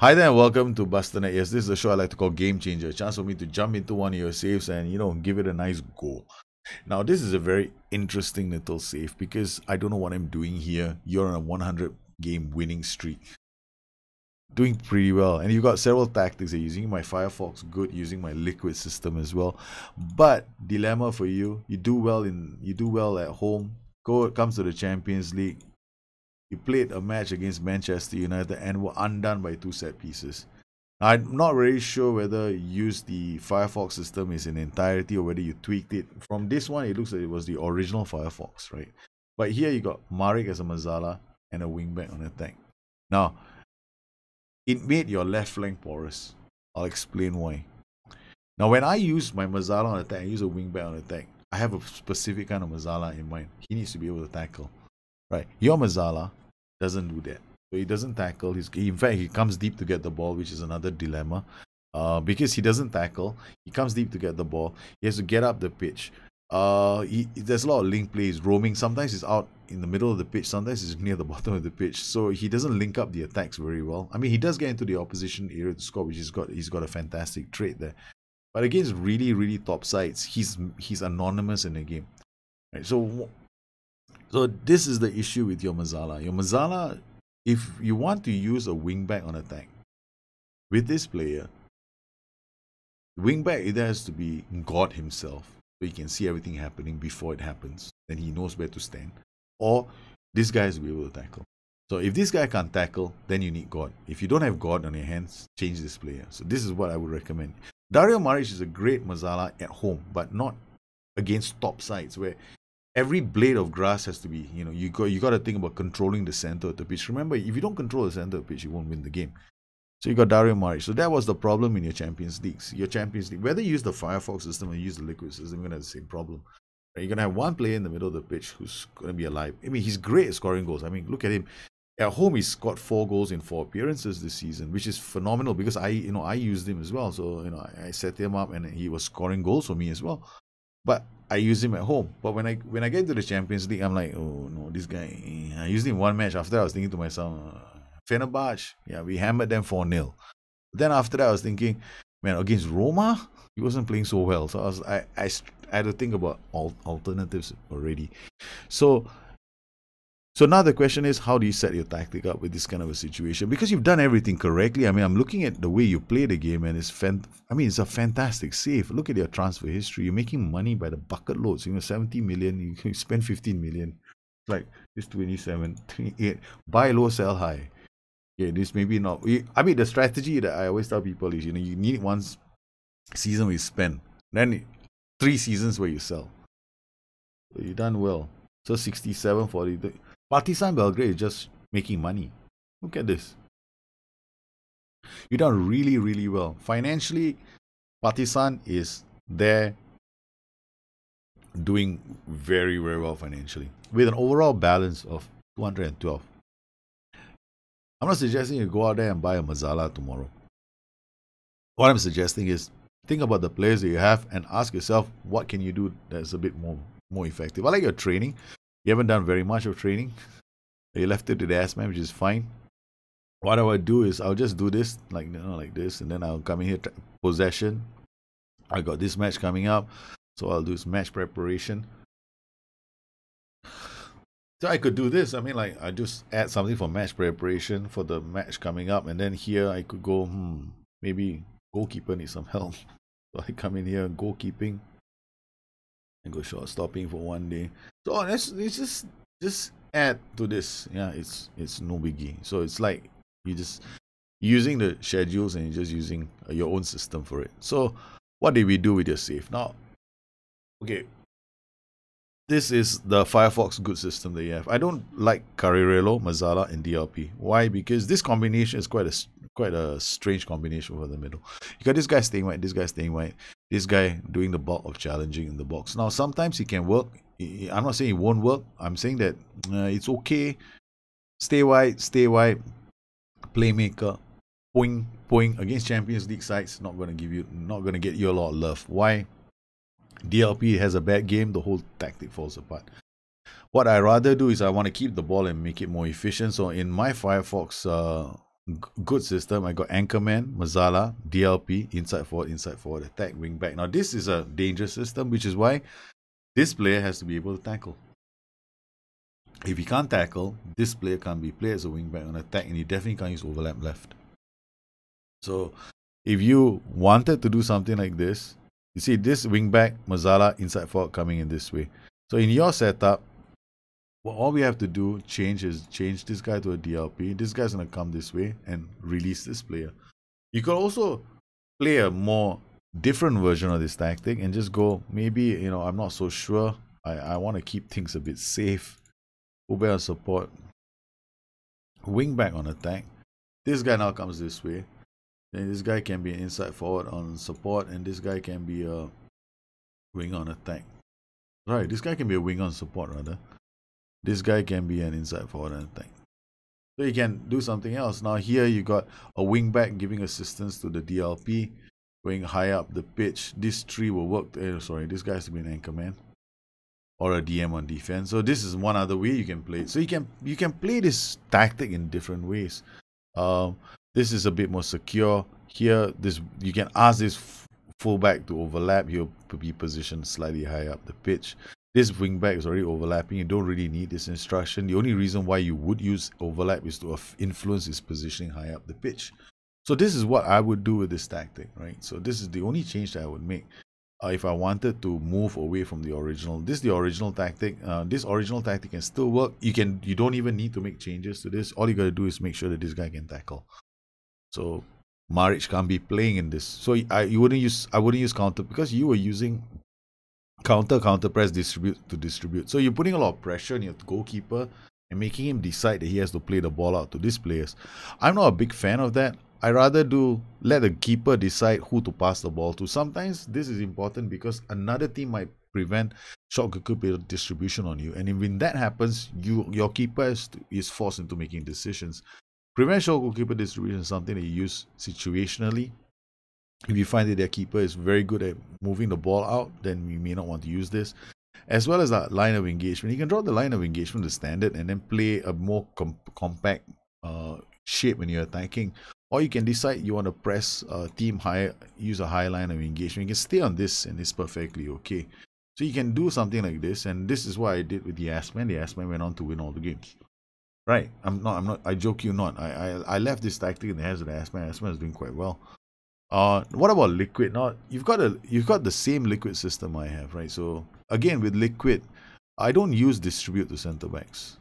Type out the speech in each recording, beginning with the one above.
Hi there and welcome to Bustthenet. Yes, this is a show I like to call Gamechanger. A chance for me to jump into one of your saves and, give it a nice go. Now, this is a very interesting little save because I don't know what I'm doing here. You're on a 100 game winning streak. Doing pretty well. And you've got several tactics. You're using my Firefox, good, using my liquid system as well. But dilemma for you, you do well at home. Comes to the Champions League. You played a match against Manchester United and were undone by 2 set pieces. Now, I'm not really sure whether you used the Firefox system in its entirety or whether you tweaked it. From this one, it looks like it was the original Firefox, right? But here you got Marik as a Mazala and a wingback on attack. Now, it made your left flank porous. I'll explain why. Now, when I use my Mazala on attack, I use a wingback on attack. I have a specific kind of Mazala in mind. He needs to be able to tackle, right? Your Mazala doesn't do that. So he doesn't tackle. In fact, he comes deep to get the ball, which is another dilemma. Because he doesn't tackle, he comes deep to get the ball. He has to get up the pitch. There's a lot of link plays, roaming. Sometimes he's out in the middle of the pitch. Sometimes he's near the bottom of the pitch. So he doesn't link up the attacks very well. I mean, he does get into the opposition area to score, which he's got a fantastic trait there. But against really, really top sides, he's anonymous in the game. Right? So this is the issue with your Mazala. Your Mazala, if you want to use a wingback on attack with this player, wingback either has to be God himself, so he can see everything happening before it happens, and he knows where to stand, or this guy has to be able to tackle. So if this guy can't tackle, then you need God. If you don't have God on your hands, change this player. So this is what I would recommend. Dario Maric is a great Mazala at home, but not against top sides where every blade of grass has to be, you got to think about controlling the center of the pitch. Remember, if you don't control the center of the pitch, you won't win the game. So you got Dario Maric. So that was the problem in your Champions Leagues. Your Champions League, whether you use the Firefox system or use the liquid system, you're going to have the same problem. You're going to have one player in the middle of the pitch who's going to be alive. I mean, he's great at scoring goals. I mean, look at him. At home, he's scored 4 goals in 4 appearances this season, which is phenomenal because I used him as well. So, I set him up and he was scoring goals for me as well. But I use him at home. But when I get to the Champions League, I'm like, oh no, this guy. I used him one match. After that, I was thinking to myself, Fenerbahce, yeah, we hammered them 4-0. Then after that, I was thinking, man, against Roma, he wasn't playing so well. So I had to think about alternatives already. So now the question is, how do you set your tactic up with this kind of a situation? Because you've done everything correctly. I mean, I'm looking at the way you play the game, and it's a fantastic save. Look at your transfer history. You're making money by the bucket loads. 70 million, you spend 15 million. Like this 27, 28. Buy low, sell high. Okay, this maybe not. I mean, the strategy that I always tell people is, you need one season where you spend, then 3 seasons where you sell. So you've done well. So 67, 40. Partizan Belgrade is just making money. Look at this. You've done really, really well. Financially, Partizan is there doing very, very well financially with an overall balance of 212. I'm not suggesting you go out there and buy a Mazala tomorrow. What I'm suggesting is think about the players that you have and ask yourself, what can you do that's a bit more effective? I like your training. You haven't done very much of training. You left it to the ass man, which is fine. What I would do is I'll just do this like this, and then I'll come in here, possession. I got this match coming up, so I'll do match preparation. So I could do this. I mean, like I just add something for match preparation for the match coming up, and then here I could go, maybe goalkeeper needs some help. So I come in here, goalkeeping, and go short stopping for 1 day. So it's just add to this. Yeah, it's no biggie. So it's like you just using the schedules and you're just using your own system for it. So what did we do with your save? Now, okay, this is the Firefox good system that you have. I don't like Carrerello, Mazala, and DLP. Why? Because this combination is quite a strange combination over the middle. You got this guy staying white, this guy staying white, this guy doing the bulk of challenging in the box. Now, sometimes he can work. I'm not saying it won't work. I'm saying that it's okay. Stay wide, playmaker, poing against Champions League sides. Not gonna get you a lot of love. Why? DLP has a bad game, the whole tactic falls apart. What I rather do is I want to keep the ball and make it more efficient. So in my Firefox good system. I got Anchorman, Mazala, DLP, inside forward, attack, wing back. Now this is a dangerous system, which is why this player has to be able to tackle. If he can't tackle, this player can't be played as a wing back on attack, and he definitely can't use overlap left. So if you wanted to do something like this, you see this wing back, Mazala, inside forward coming in this way. So in your setup, well, all we have to do change this guy to a DLP. This guy's going to come this way and release this player. You could also play a more different version of this tactic and just go, maybe, you know, I'm not so sure. I want to keep things a bit safe. Fullback on support. Wing back on attack. This guy now comes this way. Then this guy can be an inside forward on support, and this guy can be a wing on attack. Right, this guy can be a wing on support rather. This guy can be an inside forward on attack. So you can do something else. Now here you got a wing back giving assistance to the DLP, going high up the pitch. This tree will work. Sorry, this guy has to be an anchor man or a DM on defense. So this is one other way you can play it. So you can play this tactic in different ways. This is a bit more secure. Here, you can ask this fullback to overlap. He'll be positioned slightly higher up the pitch. This wing back is already overlapping. You don't really need this instruction. The only reason why you would use overlap is to influence his positioning high up the pitch. So this is what I would do with this tactic, right? So this is the only change that I would make if I wanted to move away from the original. This is the original tactic. This original tactic can still work. You don't even need to make changes to this. All you got to do is make sure that this guy can tackle. So Maric can't be playing in this. So I wouldn't use counter, because you were using counter press, distribute. So you're putting a lot of pressure on your goalkeeper and making him decide that he has to play the ball out to these players. I'm not a big fan of that. I rather let the keeper decide who to pass the ball to. Sometimes this is important because another team might prevent short goalkeeper distribution on you, and when that happens, your keeper is forced into making decisions. Prevent short goalkeeper distribution is something that you use situationally. If you find that their keeper is very good at moving the ball out, then you may not want to use this. As well as that line of engagement. You can draw the line of engagement to standard and then play a more compact shape when you're attacking. Or you can decide you want to press team high, use a high line of engagement. You can stay on this and it's perfectly okay. So you can do something like this, and this is what I did with the Assman. The Assman went on to win all the games. Right. I'm not, I joke you not. I left this tactic in the hands of the Assman. Assman is doing quite well. What about Liquid? Now you've got the same Liquid system I have, right? So again, with Liquid, I don't use distribute to center backs.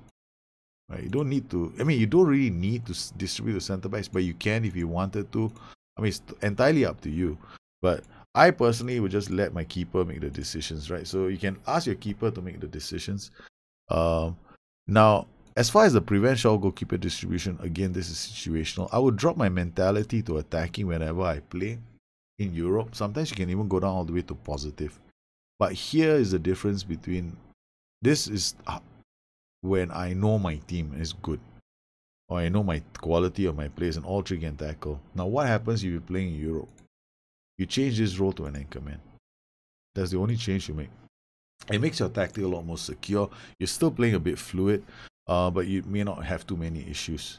Right? You don't need to. I mean, you don't really need to distribute to center backs, but you can if you wanted to. I mean, it's entirely up to you. But I personally would just let my keeper make the decisions, right? So you can ask your keeper to make the decisions. Now, as far as the prevent short goalkeeper distribution, again, this is situational. I would drop my mentality to attacking whenever I play in Europe. Sometimes you can even go down all the way to positive. But here is the difference between this is when I know my team is good, or I know my quality of my players and all three can tackle. Now, what happens if you're playing in Europe? You change this role to an anchorman. That's the only change you make. It makes your tactic a lot more secure. You're still playing a bit fluid. But you may not have too many issues.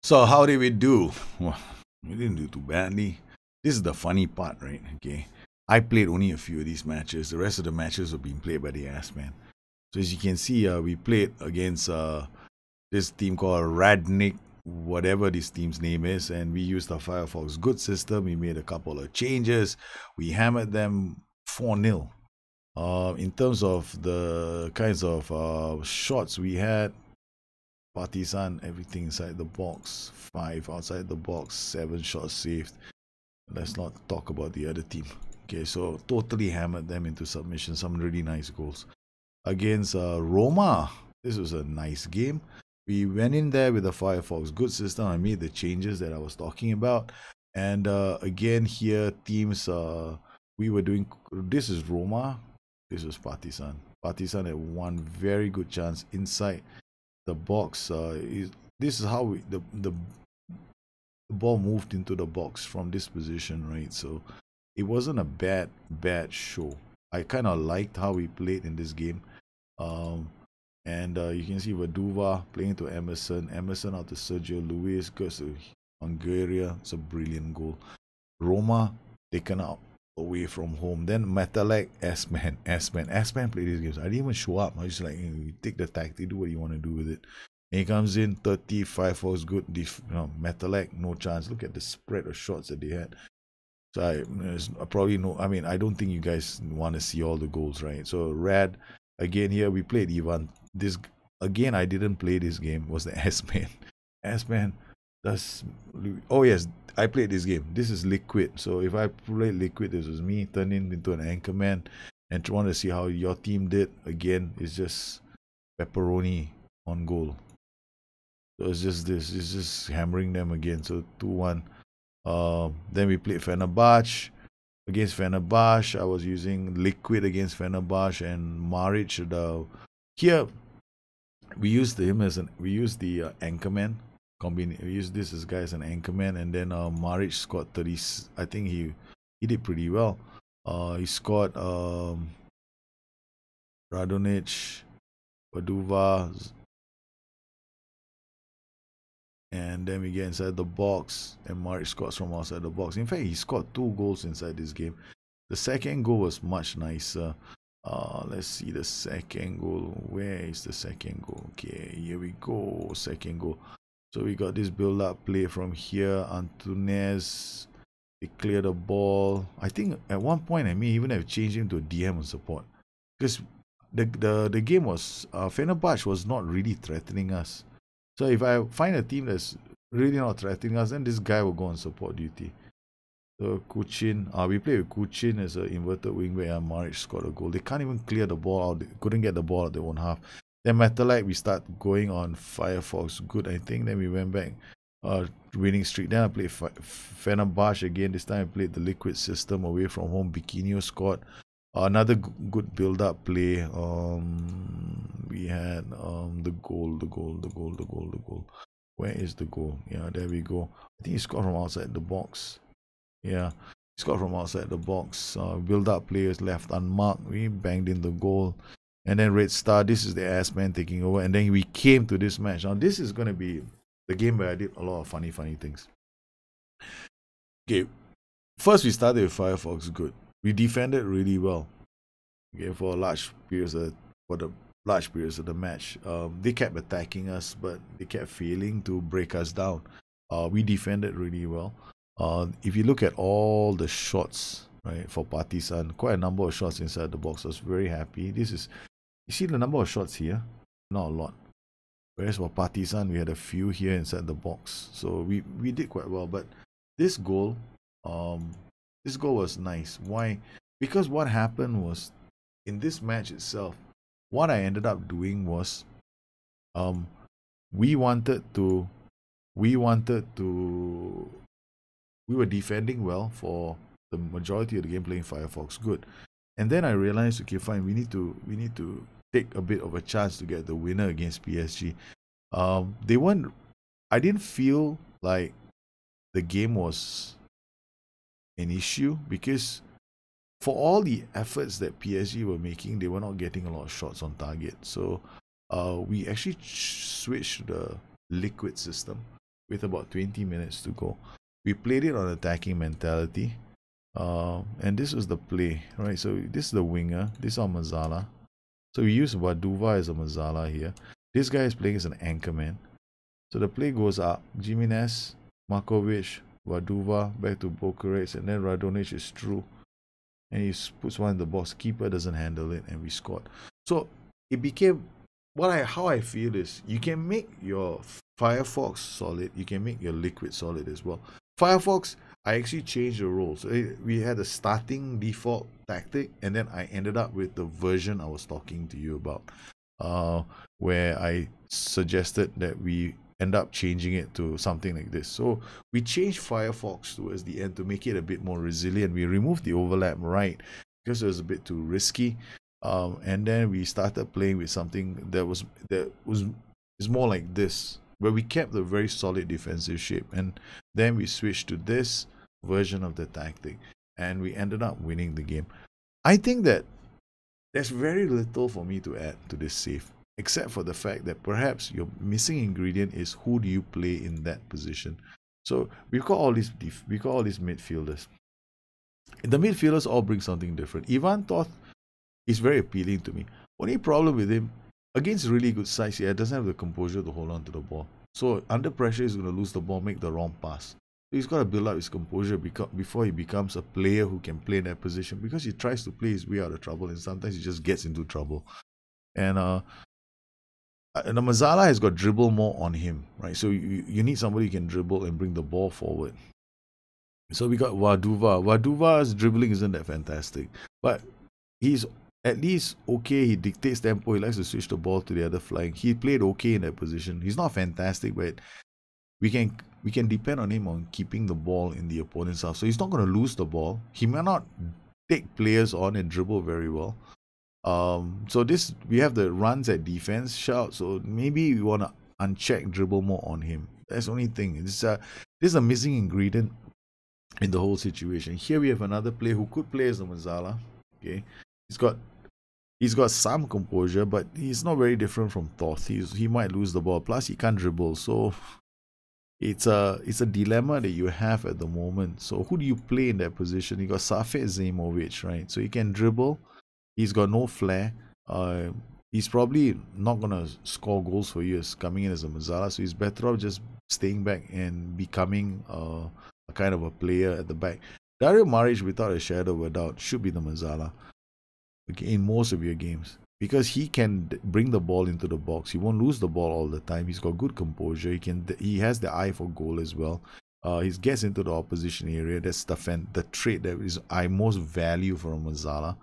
So how did we do? Well, we didn't do too badly. This is the funny part, right? Okay, I played only a few of these matches. The rest of the matches were being played by the Assman. So as you can see, we played against this team called Radnik, whatever this team's name is, and we used the Firefox Good system. We made a couple of changes. We hammered them 4-0. In terms of the kinds of shots we had, Partizan, everything inside the box, 5 outside the box, 7 shots saved. Let's not talk about the other team. Okay, so totally hammered them into submission. Some really nice goals. Against Roma, this was a nice game. We went in there with the Firefox Good system. I made the changes that I was talking about. And again here, teams, we were doing, this is Roma. This was Partizan. Partizan had one very good chance inside the box. This is how the ball moved into the box from this position, right? So it wasn't a bad show. I kind of liked how we played in this game. And you can see Vaduva playing to Emerson. Emerson out to Sergio Luis. Goes to Hungary. It's a brilliant goal. Roma taken out away from home. Then Metalek, S-Man. S-Man played these games. I didn't even show up. I was just like, you take the tactic, do what you want to do with it. And he comes in, 35 was good. Metalek, no chance. Look at the spread of shots that they had. So I probably know. I mean, I don't think you guys want to see all the goals, right? So Rad, again here we played Jovan. This again, I didn't play this game. Was the S-Man. S-Man. Oh yes, I played this game. This is Liquid. So if I played Liquid, this was me turning into an anchorman and want to see how your team did. Again, it's just pepperoni on goal. So it's just this. It's just hammering them again. So 2-1. Then we played Fenerbahce. Against Fenerbahce, I was using Liquid against Fenerbahce and Maric. Here we used him as we used the anchorman. We used this as guy as an anchorman, and then Maric scored 30. I think he did pretty well. He scored Radonic, Vaduva, and then we get inside the box, and Maric scores from outside the box. In fact, he scored 2 goals inside this game. The second goal was much nicer. Let's see the second goal. Where is the second goal? Okay, here we go. Second goal. So we got this build-up play from here. Antunes, they clear the ball. I think at one point I may even have changed him to a DM on support, because the game was Fenerbahce was not really threatening us. So if I find a team that's really not threatening us, then this guy will go on support duty. So Kuchin, we played with Kuchin as an inverted wingback, and Maric scored a goal. They can't even clear the ball out. They couldn't get the ball out their own half. Then Metalite, we start going on Firefox. Good, I think. Then we went back winning streak. Then I played Fenerbahce again. This time I played the Liquid system away from home. Bikinho scored. Another good build-up play. We had the goal. Where is the goal? Yeah, there we go. I think he scored from outside the box. Yeah, he scored from outside the box. Build-up players left unmarked. We banged in the goal. And then Red Star, this is the ass-man taking over. And then we came to this match. Now, this is going to be the game where I did a lot of funny things. Okay, first we started with Firefox good. We defended really well. Okay, for the large periods of the match. They kept attacking us, but they kept failing to break us down. We defended really well. If you look at all the shots, right, for Partizan, quite a number of shots inside the box. I was very happy. You see the number of shots here? Not a lot. Whereas for Partizan, we had a few here inside the box. So we did quite well. But this goal was nice. Why? Because what happened was, in this match itself, what I ended up doing was, we were defending well for the majority of the game, playing Firefox good. And then I realized, okay, fine, we need to take a bit of a chance to get the winner against PSG. I didn't feel like the game was an issue, because for all the efforts that PSG were making, they were not getting a lot of shots on target. So we actually switched to the Liquid system with about 20 minutes to go. We played it on attacking mentality. And this was the play, right? So this is the winger. This is our Mazzala. So we use Vaduva as a Mazzala here. This guy is playing as an anchorman. So the play goes up. Jimenez, Markovic, Vaduva, back to Bokarec, and then Radonic is through. And he puts one in the box. Keeper doesn't handle it, and we scored. So it became how I feel is, you can make your Firefox solid, you can make your Liquid solid as well. Firefox, I actually changed the rules. So we had a starting default tactic, and then I ended up with the version I was talking to you about, where I suggested that we end up changing it to something like this. So we changed Firefox towards the end to make it a bit more resilient. We removed the overlap right because it was a bit too risky, and then we started playing with something that is more like this, where we kept a very solid defensive shape, and then we switched to this version of the tactic, and we ended up winning the game. I think that there's very little for me to add to this save. except for the fact that perhaps your missing ingredient is who do you play in that position. So we've got all these midfielders. The midfielders all bring something different. Ivan Toth is very appealing to me. Only problem with him, against really good sides, he doesn't have the composure to hold on to the ball. So under pressure, he's going to lose the ball, make the wrong pass. So he's got to build up his composure before he becomes a player who can play in that position, because he tries to play his way out of trouble and sometimes he just gets into trouble. And the Mazzala has got dribble more on him, right? So you need somebody who can dribble and bring the ball forward. So we got Waduva. Waduva's dribbling isn't that fantastic, but he's at least okay. He dictates tempo. He likes to switch the ball to the other flank. He played okay in that position. He's not fantastic, but we can depend on him on keeping the ball in the opponent's half. So he's not going to lose the ball. He may not take players on and dribble very well. So we have the runs at defense shout. So maybe we want to uncheck dribble more on him. That's the only thing. This is a missing ingredient in the whole situation. Here we have another player who could play as the Mazzala. Okay, he's got some composure, but he's not very different from Toth. He might lose the ball. Plus, he can't dribble. So it's a dilemma that you have at the moment. So who do you play in that position? You got Safet Zaimovic, right? So he can dribble. He's got no flair. He's probably not gonna score goals for you as coming in as a Mazzala. So he's better off just staying back and becoming a kind of a player at the back. Dario Maric, without a shadow of a doubt, should be the Mazzala in most of your games, because he can bring the ball into the box. He won't lose the ball all the time. He's got good composure. He has the eye for goal as well. He gets into the opposition area. That's the trait that I most value from Mazzala.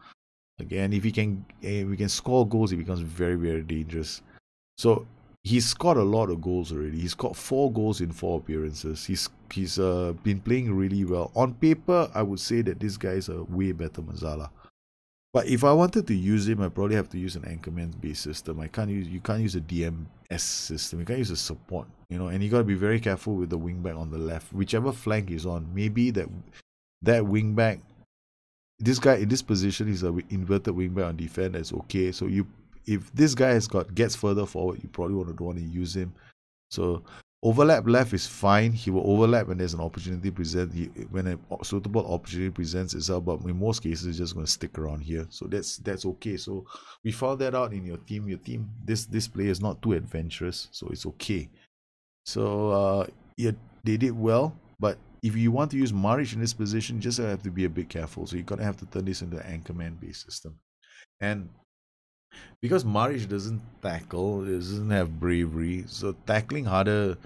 Again, if we can score goals, he becomes very, very dangerous. So he's scored a lot of goals already. He's scored 4 goals in 4 appearances. He's been playing really well. On paper, I would say that this guy is a way better Mazzala. But if I wanted to use him, I probably have to use an anchorman-based system. You can't use a DMS system. You can't use a support, and you got to be very careful with the wingback on the left. Whichever flank he's on, maybe that wingback, this guy in this position is an inverted wingback on defense. That's okay. So if this guy gets further forward, you probably don't want to use him. So overlap left is fine. He will overlap when there's an opportunity when a suitable opportunity presents itself. But in most cases, he's just going to stick around here. So that's okay. So we found that out in your team. This player is not too adventurous, so it's okay. So yeah, they did well. But if you want to use Maric in this position, you just have to be a bit careful. So you're going to have to turn this into an anchorman-based system. And because Maric doesn't tackle, doesn't have bravery, so tackling harder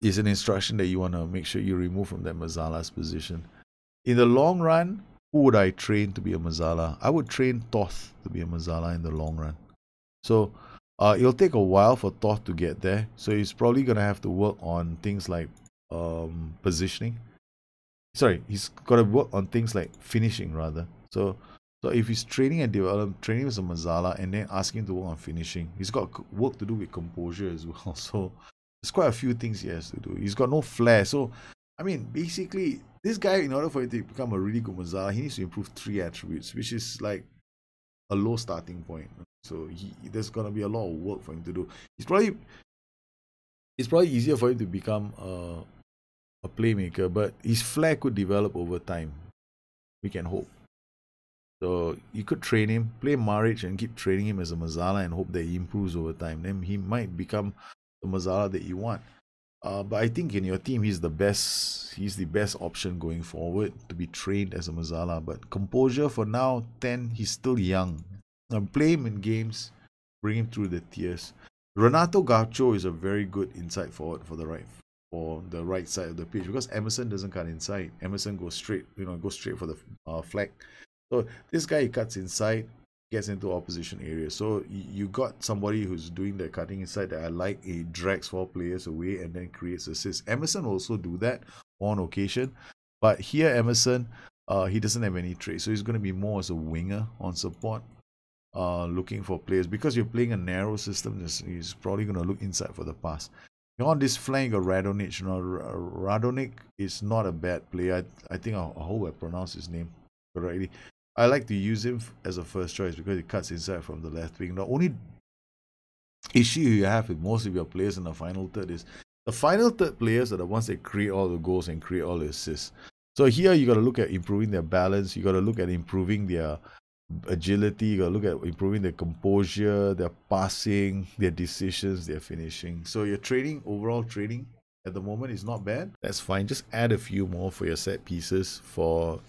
is an instruction that you want to make sure you remove from that Mazzala's position. In the long run, who would I train to be a Mazzala? I would train Toth to be a Mazzala in the long run. So it'll take a while for Toth to get there. So he's probably going to have to work on things like positioning. Sorry, he's got to work on things like finishing rather. So if he's training and training with a Mazzala and then asking him to work on finishing, he's got work to do with composure as well. So there's quite a few things he has to do. He's got no flair. So, I mean, basically, this guy, in order for him to become a really good Mazzala, he needs to improve 3 attributes, which is like a low starting point. So there's going to be a lot of work for him to do. It's probably easier for him to become a playmaker, but his flair could develop over time. We can hope. So you could train him, play Maric and keep training him as a Mazzala and hope that he improves over time. Then he might become the Mazzala that you want. But I think in your team, he's the best option going forward to be trained as a Mazzala. But composure for now, 10, he's still young. Play him in games, bring him through the tiers. Renato Gaucho is a very good inside forward for the right side of the pitch, because Emerson doesn't cut inside. Emerson goes straight, for the flag. So this guy, he cuts inside, gets into opposition area. So you got somebody who's doing the cutting inside that I like. He drags 4 players away and then creates assists. Emerson also do that on occasion, but here Emerson, he doesn't have any traits, so he's going to be more as a winger on support, looking for players. Because you're playing a narrow system, he's probably going to look inside for the pass. On this flank, Radonic. Radonic is not a bad player. I think I hope I pronounced his name correctly. I like to use him as a first choice because he cuts inside from the left wing. The only issue you have with most of your players in the final third is the final third players are the ones that create all the goals and create all the assists. So here you got to look at improving their balance. You got to look at improving their agility. You got to look at improving their composure, their passing, their decisions, their finishing. So your overall training at the moment is not bad. That's fine. Just add a few more for your set pieces for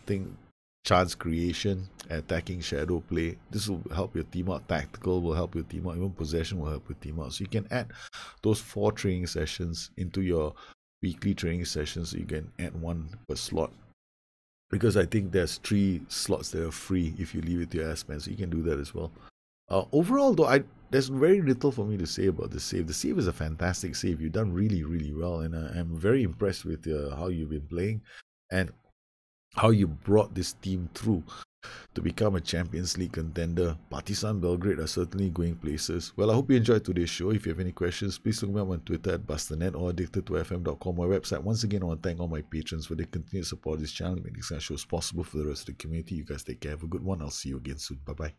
chance creation, attacking shadow play. This will help your team out. Tactical will help your team out. Even possession will help your team out. So you can add those 4 training sessions into your weekly training sessions. So you can add 1 per slot. Because I think there's 3 slots that are free if you leave it to your S-Man. So you can do that as well. Overall, though, there's very little for me to say about the save. The save is a fantastic save. You've done really, really well. And I'm very impressed with how you've been playing. And how you brought this team through to become a Champions League contender. Partizan Belgrade are certainly going places. Well, I hope you enjoyed today's show. If you have any questions, please look me up on Twitter at Bustthenet or addicted2fm.com, my website. Once again, I want to thank all my patrons for their continued support of this channel, make these kind of shows possible for the rest of the community. You guys take care. Have a good one. I'll see you again soon. Bye-bye.